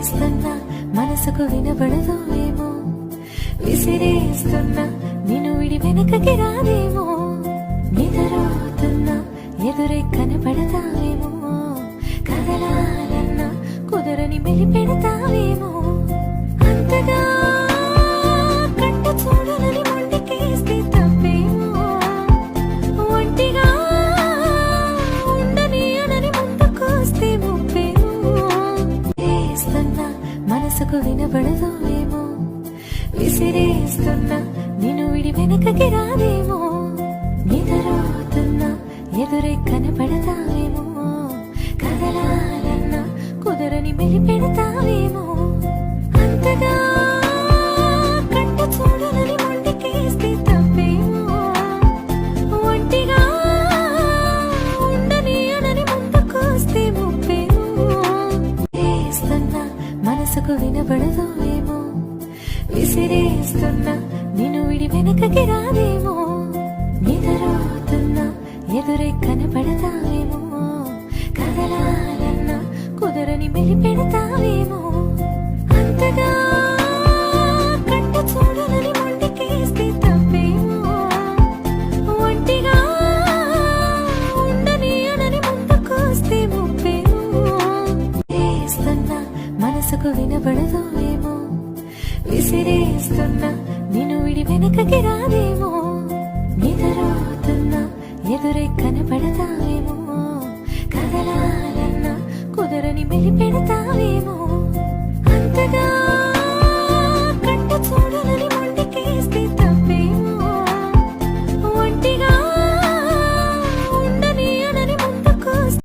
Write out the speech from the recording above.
విసిరేస్తున్నా మనసుకు వినబడదో ఏమో, విసిరేస్తున్నా నిన్ను విడి వెనకకి రాదేమో, నిద్రపోతున్నా ఎదురే కనపడతావేమో, కదలాలన్నా కుదరని మెలిపెడతావేమో, అంతగా కంట చూడనని మొండికేస్తే తప్పేమో, ఒంటిగా ఉండనీయనని ముందుకొస్తే ముప్పేమో, విసిరేస్తున్నా మనసుకు వినబడదో ఏమో, విసిరేస్తున్నా నిన్ను విడి వెనకకి రాదేమో, నిద్రపోతున్నా ఎదురే కనపడతావేమో, కదలాలన్నా కుదరని మెలిపెడతావేమో, అంతగా కంట చూడనని మొండికేస్తే తప్పేమో, ఒంటిగా ఉండనీయనని ముందుకొస్తే ముప్పేమో, విసిరేస్తున్నా మనసుకు వినబడదో ఏమో, విసిరేస్తున్నా నిన్ను విడి వెనకకి రాదేమో, నిద్రపోతున్నా ఎదురే కనపడతావేమో, కదలాలన్నా కుదరని మెలిపెడతావేమో, అంతగా కంట చూడనని మొండికేస్తే తప్పేమో, ఒంటిగా ఉండనీయనని ముందుకొస్తే ముప్పేమో, విసిరేస్తున్నా మనసుకు వినబడదో ఏమో, విసిరేస్తున్నా నిన్ను విడి వెనకకి రాదేమో, నిద్రపోతున్నా ఎదురే కనపడతావేమో, కదలాలన్నా కుదరని మెలిపెడతా